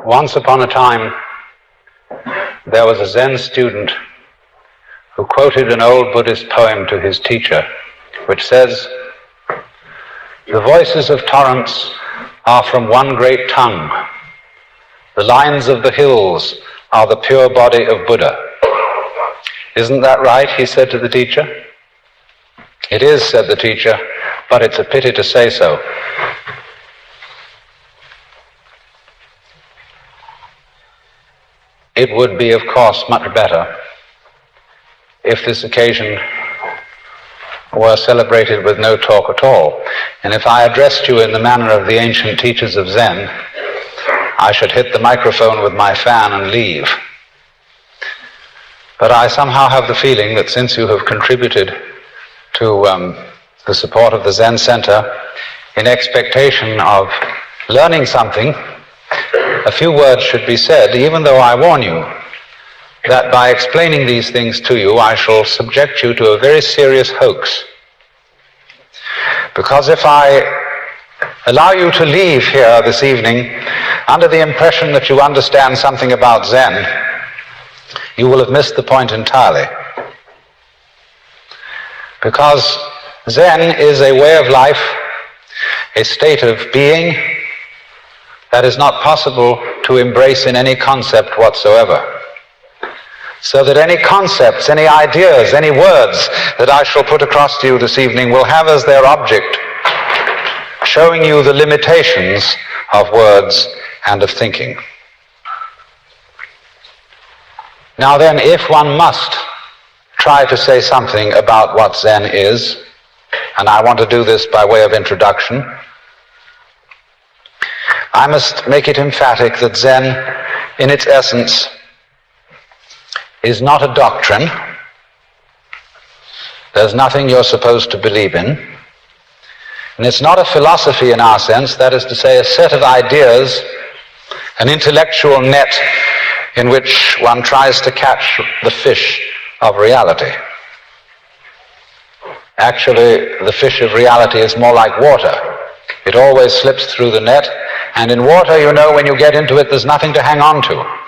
Once upon a time, there was a Zen student who quoted an old Buddhist poem to his teacher, which says, "The voices of torrents are from one great tongue. The lines of the hills are the pure body of Buddha." "Isn't that right?" he said to the teacher. "It is," said the teacher, "but it's a pity to say so." It would be, of course, much better if this occasion were celebrated with no talk at all. And if I addressed you in the manner of the ancient teachers of Zen, I should hit the microphone with my fan and leave. But I somehow have the feeling that since you have contributed to the support of the Zen Center in expectation of learning something, a few words should be said, even though I warn you that by explaining these things to you, I shall subject you to a very serious hoax. Because if I allow you to leave here this evening under the impression that you understand something about Zen, you will have missed the point entirely. Because Zen is a way of life, a state of being that is not possible to embrace in any concept whatsoever. So that any concepts, any ideas, any words that I shall put across to you this evening will have as their object showing you the limitations of words and of thinking. Now then, if one must try to say something about what Zen is, and I want to do this by way of introduction, I must make it emphatic that Zen, in its essence, is not a doctrine. There's nothing you're supposed to believe in. And it's not a philosophy in our sense, that is to say, a set of ideas, an intellectual net in which one tries to catch the fish of reality. Actually, the fish of reality is more like water. It always slips through the net, and in water, you know, when you get into it, there's nothing to hang on to.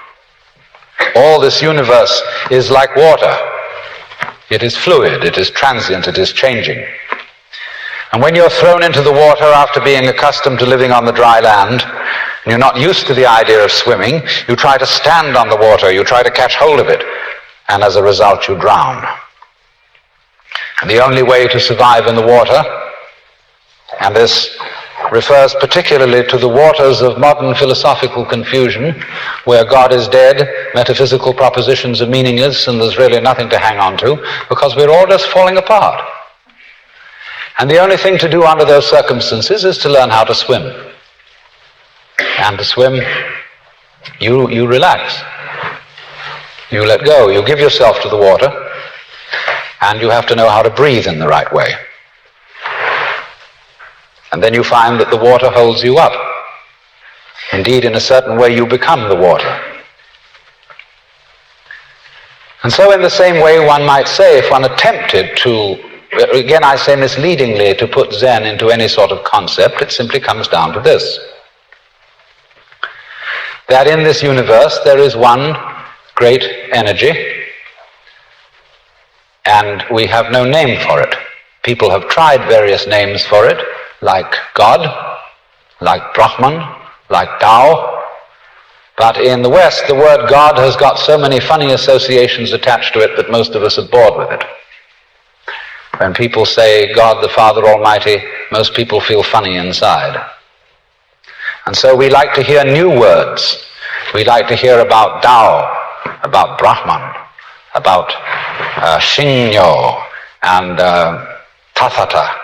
All this universe is like water. It is fluid, it is transient, it is changing. And when you're thrown into the water after being accustomed to living on the dry land, and you're not used to the idea of swimming, you try to stand on the water, you try to catch hold of it, and as a result you drown. And the only way to survive in the water, and this refers particularly to the waters of modern philosophical confusion, where God is dead, metaphysical propositions are meaningless, and there's really nothing to hang on to, because we're all just falling apart. And the only thing to do under those circumstances is to learn how to swim. And to swim, you relax. You let go, you give yourself to the water, and you have to know how to breathe in the right way. And then you find that the water holds you up. Indeed, in a certain way, you become the water. And so in the same way, one might say, if one attempted to, again I say misleadingly, to put Zen into any sort of concept, it simply comes down to this: that in this universe there is one great energy, and we have no name for it. People have tried various names for it, like God, like Brahman, like Tao. But in the West, the word God has got so many funny associations attached to it that most of us are bored with it. When people say God the Father Almighty, most people feel funny inside. And so we like to hear new words. We like to hear about Tao, about Brahman, about Shinyo and Tathata,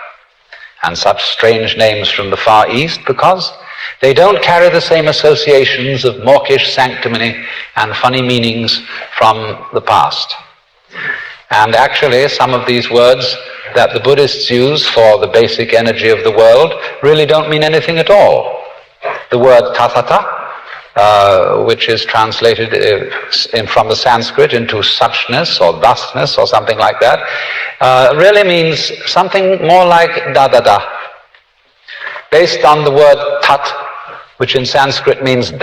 and such strange names from the Far East, because they don't carry the same associations of mawkish sanctimony and funny meanings from the past. And actually, some of these words that the Buddhists use for the basic energy of the world really don't mean anything at all. The word tathata, which is translated from the Sanskrit into suchness or thusness or something like that, really means something more like dadada, based on the word tat, which in Sanskrit means that.